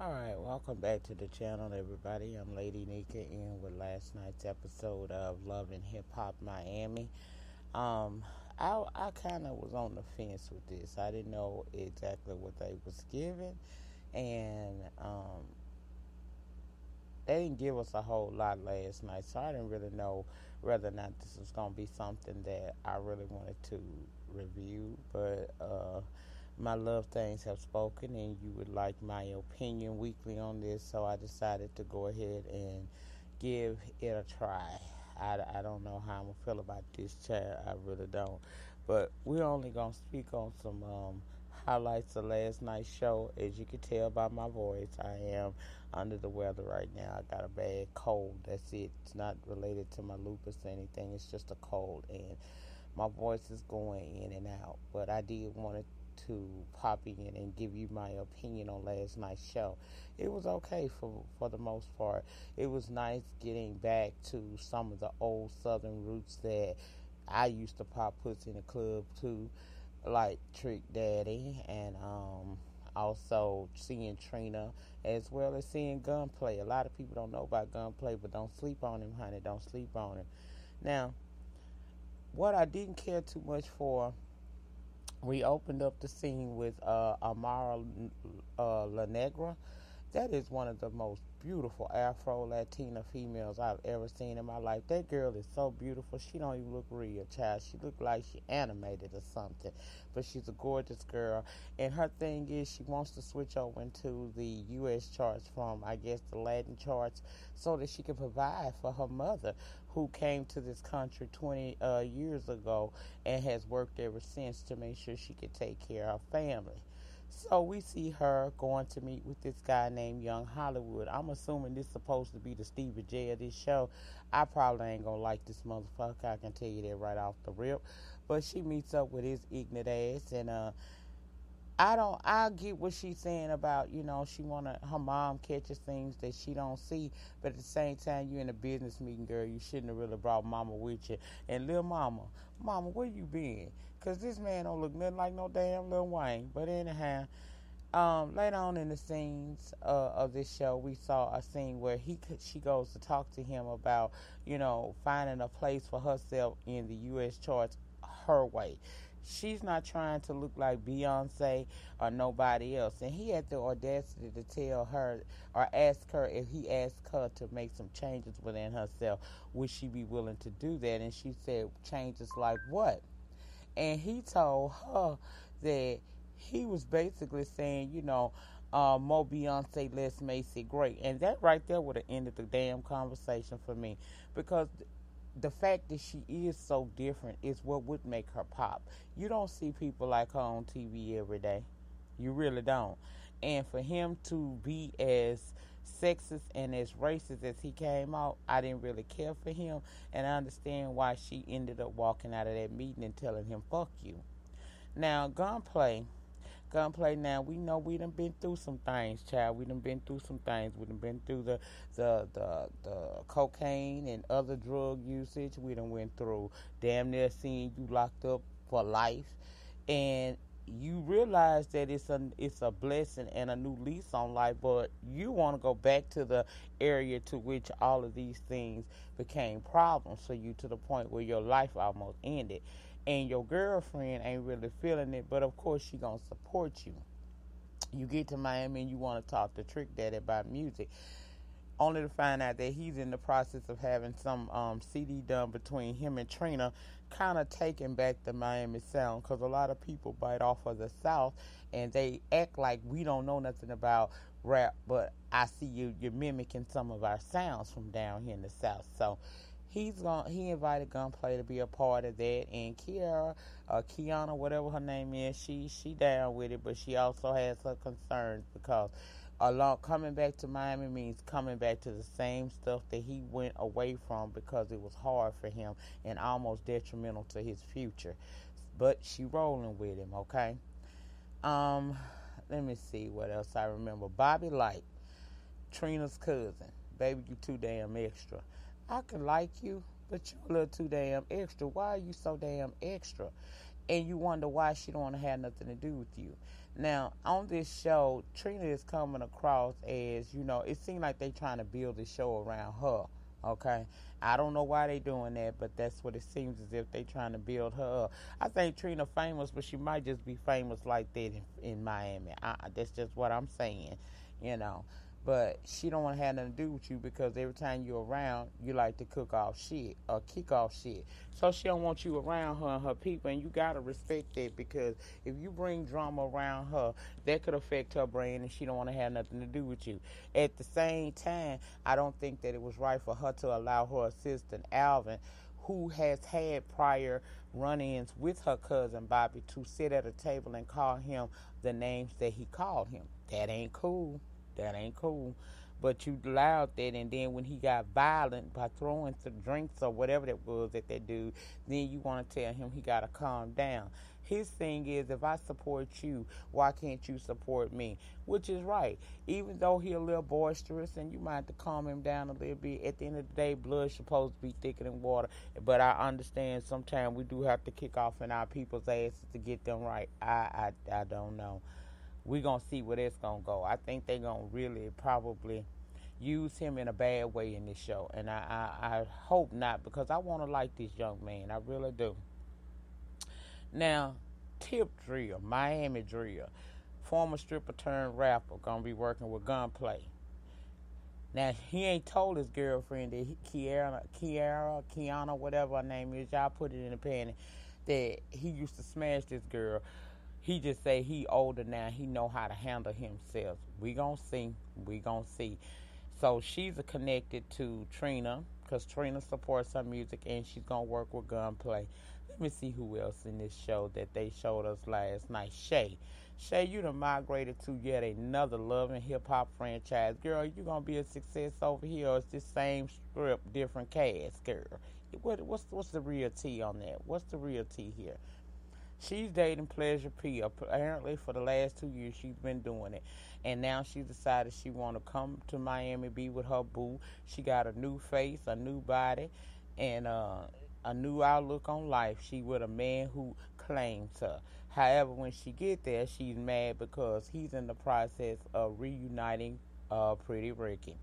Alright, welcome back to the channel, everybody. I'm Lady Nika in with last night's episode of Love and Hip Hop Miami. Um, I kind of was on the fence with this. I didn't know exactly what they was giving, and they didn't give us a whole lot last night, so I didn't really know whether or not this was going to be something that I really wanted to review, but my love things have spoken, and you would like my opinion weekly on this, so I decided to go ahead and give it a try. I don't know how I'm going to feel about this chat. I really don't. But we're only going to speak on some highlights of last night's show. As you can tell by my voice, I am under the weather right now. I got a bad cold. That's it. It's not related to my lupus or anything. It's just a cold, and my voice is going in and out. But I did want to pop in and give you my opinion on last night's show. It was okay for the most part. It was nice getting back to some of the old Southern roots that I used to pop pussy in the club too, like Trick Daddy, and also seeing Trina, as well as seeing Gunplay. A lot of people don't know about Gunplay, but don't sleep on him, honey. Don't sleep on him. Now, what I didn't care too much for, we opened up the scene with Amara Negra. That is one of the most beautiful Afro-Latina females I've ever seen in my life. That girl is so beautiful. She don't even look real, child. She look like she animated or something. But she's a gorgeous girl. And her thing is she wants to switch over into the U.S. charts from, I guess, the Latin charts so that she can provide for her mother, who came to this country 20 years ago and has worked ever since to make sure she could take care of her family. So we see her going to meet with this guy named Young Hollywood. I'm assuming this is supposed to be the Stevie J of this show. I probably ain't gonna like this motherfucker. I can tell you that right off the rip. But she meets up with his ignorant ass, and I get what she's saying about, her mom catches things that she don't see, but at the same time, you in a business meeting, girl, you shouldn't have really brought mama with you. And little mama, where you been? Because this man don't look nothing like no damn Lil Wayne. But anyhow, later on in the scenes of this show, we saw a scene where she goes to talk to him about, finding a place for herself in the U.S. charts her way. She's not trying to look like Beyonce or nobody else. And he had the audacity to tell her or ask her if he asked her to make some changes within herself, would she be willing to do that? And she said, changes like what? And he told her that he was basically saying, more Beyonce, less Macy great. And that right there would have ended the damn conversation for me, because the fact that she is so different is what would make her pop. You don't see people like her on TV every day. You really don't. And for him to be as sexist and as racist as he came out, I didn't really care for him. And I understand why she ended up walking out of that meeting and telling him, fuck you. Now, Gunplay, now we know we done been through some things, child. We done been through some things. We done been through the cocaine and other drug usage. We done went through damn near seeing you locked up for life. And you realize that it's a blessing and a new lease on life, but you want to go back to the area to which all of these things became problems for you, to the point where your life almost ended. And your girlfriend ain't really feeling it, but of course she gonna support you. You get to Miami and you want to talk to Trick Daddy about music, only to find out that he's in the process of having some CD done between him and Trina, kind of taking back the Miami sound, because a lot of people bite off of the South and they act like we don't know nothing about rap, but I see you're mimicking some of our sounds from down here in the South. So he invited Gunplay to be a part of that, and Kiana, whatever her name is, she down with it, but she also has her concerns, because coming back to Miami means coming back to the same stuff that he went away from, because it was hard for him and almost detrimental to his future. But she rolling with him, okay? Let me see what else I remember. Bobbie Lytes, Trina's cousin. Baby, you too damn extra. I can like you, but you're a little too damn extra. Why are you so damn extra? And you wonder why she don't want to have nothing to do with you. Now, on this show, Trina is coming across as, it seems like they trying to build the show around her. Okay, I don't know why they doing that, but that's what it seems as if they trying to build her up. I think Trina famous, but she might just be famous like that in Miami. That's just what I'm saying, you know. But she don't want to have nothing to do with you because every time you're around, you like to cook off shit or kick off shit. So she don't want you around her and her people, and you gotta respect that because if you bring drama around her, that could affect her brain, and she don't want to have nothing to do with you. At the same time, I don't think that it was right for her to allow her assistant Alvin, who has had prior run-ins with her cousin Bobbie, to sit at a table and call him the names that he called him. That ain't cool. That ain't cool. But you allowed that, and then when he got violent by throwing some drinks or whatever that was at that dude, then you want to tell him he got to calm down. His thing is, if I support you, why can't you support me? Which is right. Even though he a little boisterous and you might have to calm him down a little bit, at the end of the day, blood's supposed to be thicker than water. But I understand sometimes we do have to kick off in our people's asses to get them right. I don't know. We're going to see where that's going to go. I think they're going to really probably use him in a bad way in this show. And I hope not, because I want to like this young man. I really do. Now, Tip Drill, Miami Drill, former stripper turned rapper, going to be working with Gunplay. Now, he ain't told his girlfriend that Kiana, whatever her name is, y'all put it in the panty, that he used to smash this girl. He just say he older now. He know how to handle himself. We gonna see. We gonna see. So she's connected to Trina because Trina supports her music and she's gonna work with Gunplay. Let me see who else in this show that they showed us last night. Shay. Shay, you done migrated to yet another love and hip hop franchise. Girl, you gonna be a success over here, or it's the same script, different cast, girl? What's the real tea on that? What's the real tea here? She's dating Pleasure P. Apparently, for the last 2 years, she's been doing it. And now she decided she want to come to Miami, be with her boo. She got a new face, a new body, and a new outlook on life. She with a man who claims her. However, when she get there, she's mad because he's in the process of reuniting Pretty Ricky.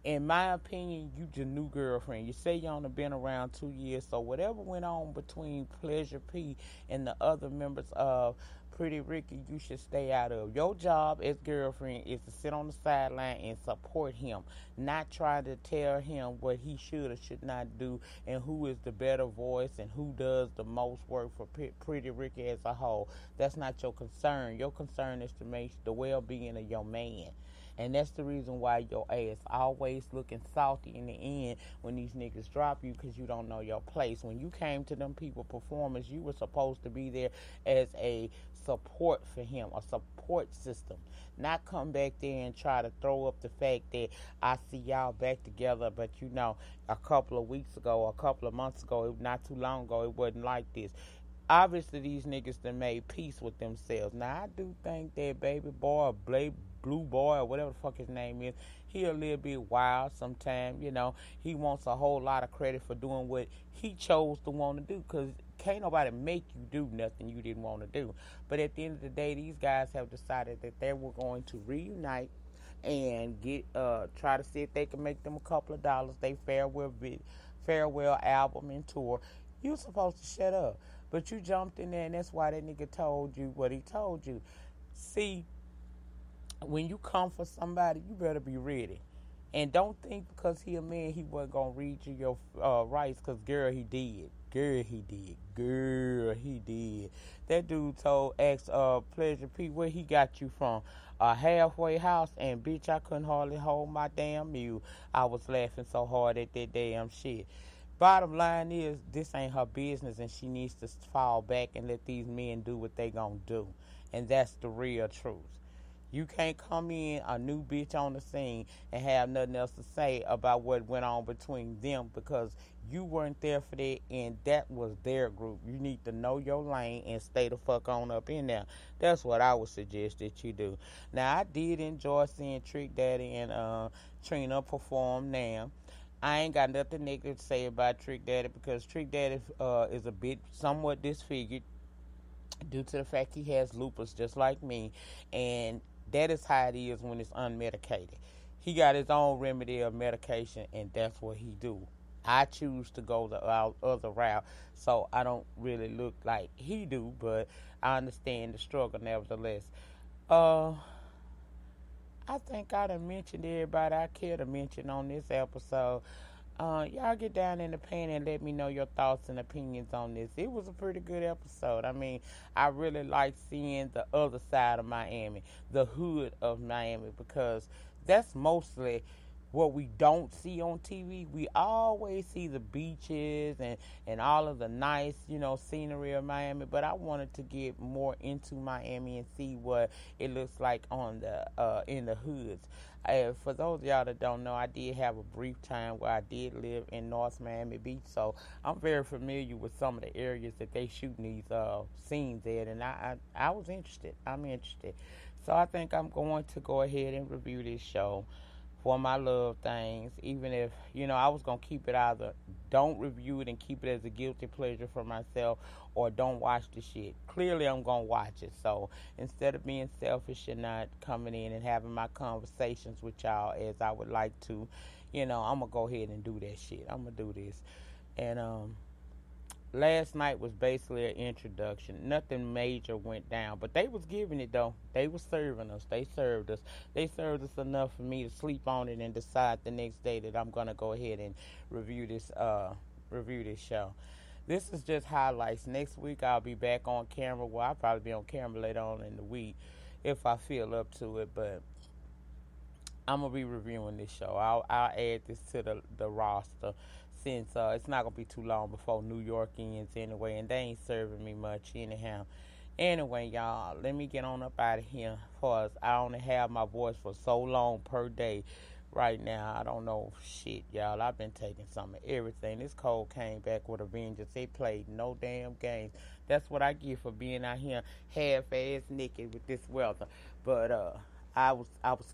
In my opinion, you the new girlfriend. You say you only been around 2 years, so whatever went on between Pleasure P and the other members of Pretty Ricky, you should stay out of. Your job as girlfriend is to sit on the sideline and support him, not try to tell him what he should or should not do and who is the better voice and who does the most work for Pretty Ricky as a whole. That's not your concern. Your concern is to make the well-being of your man. And that's the reason why your ass always looking salty in the end when these niggas drop you, because you don't know your place. When you came to them people performance, you were supposed to be there as a support for him, a support system. Not come back there and try to throw up the fact that I see y'all back together, but a couple of weeks ago, a couple of months ago, not too long ago, it wasn't like this. Obviously, these niggas done made peace with themselves. Now, I do think that Baby Boy or Blue Boy or whatever the fuck his name is, he a little bit wild sometimes, He wants a whole lot of credit for doing what he chose to want to do, because can't nobody make you do nothing you didn't want to do. But at the end of the day, these guys have decided that they were going to reunite and try to see if they can make them a couple of dollars. They farewell album and tour. You supposed to shut up. But you jumped in there, and that's why that nigga told you what he told you. See, when you come for somebody, you better be ready. And don't think because he a man, he wasn't going to read you your rights, because, girl, he did. Girl, he did. Girl, he did. That dude asked Pleasure P where he got you from. A halfway house, and, bitch, I couldn't hardly hold my damn mule. I was laughing so hard at that damn shit. Bottom line is, this ain't her business, and she needs to fall back and let these men do what they gonna do. And that's the real truth. You can't come in a new bitch on the scene and have nothing else to say about what went on between them, because you weren't there for that, and that was their group. You need to know your lane and stay the fuck on up in there. That's what I would suggest that you do. Now, I did enjoy seeing Trick Daddy and Trina perform now. I ain't got nothing negative to say about Trick Daddy, because Trick Daddy is a bit somewhat disfigured. due to the fact he has lupus just like me, and that is how it is when it's unmedicated. He got his own remedy of medication, and that's what he do. I choose to go the other route, so I don't really look like he do, but I understand the struggle nevertheless. Uh, I think I done mentioned everybody I care to mention on this episode. Y'all get down in the pen and let me know your thoughts and opinions on this. It was a pretty good episode. I mean, I really like seeing the other side of Miami, the hood of Miami, because that's mostly what we don't see on TV. We always see the beaches and all of the nice, scenery of Miami. But I wanted to get more into Miami and see what it looks like on the in the hoods. For those of y'all that don't know, I did have a brief time where I did live in North Miami Beach, so I'm very familiar with some of the areas that they shooting these scenes at, and I was interested. I'm interested. So I think I'm going to go ahead and review this show for my love things, even if, I was going to keep it either don't review it and keep it as a guilty pleasure for myself, or don't watch the shit. Clearly, I'm going to watch it. So instead of being selfish and not coming in and having my conversations with y'all as I would like to, I'm going to go ahead and do that shit. I'm going to do this. And, last night was basically an introduction. Nothing major went down, but they was giving it though. They was serving us. They served us. They served us enough for me to sleep on it and decide the next day that I'm gonna go ahead and review this show. This is just highlights. Next week I'll be back on camera. Well, I'll probably be on camera later on in the week if I feel up to it, but I'm gonna be reviewing this show. I'll add this to the roster since it's not gonna be too long before New York ends anyway, and they ain't serving me much anyhow. Anyway, y'all, let me get on up out of here. Cause I only have my voice for so long per day. Right now, I don't know shit, y'all. I've been taking some of everything. This cold came back with a vengeance. They played no damn games. That's what I get for being out here half-ass naked with this weather. But I was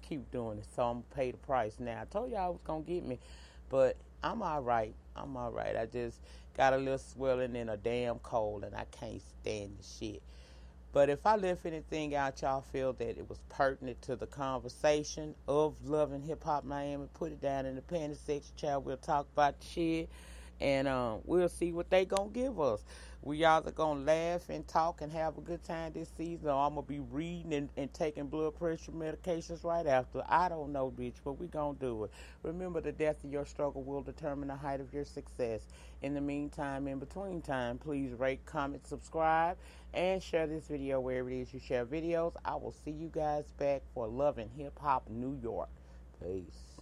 cute doing it, so I'm gonna pay the price now. I told y'all I was gonna get me, but I'm all right. I'm all right. I just got a little swelling and a damn cold, and I can't stand the shit. But if I left anything out, y'all feel that it was pertinent to the conversation of Love and Hip Hop Miami, put it down in the panty section, child. We'll talk about the shit, and we'll see what they gonna give us. We either gonna laugh and talk and have a good time this season, or I'm gonna be reading and taking blood pressure medications right after. I don't know, bitch, but we gonna do it. Remember, the depth of your struggle will determine the height of your success. In the meantime, in between time, please rate, comment, subscribe, and share this video wherever it is you share videos. I will see you guys back for Love and Hip Hop New York. Peace.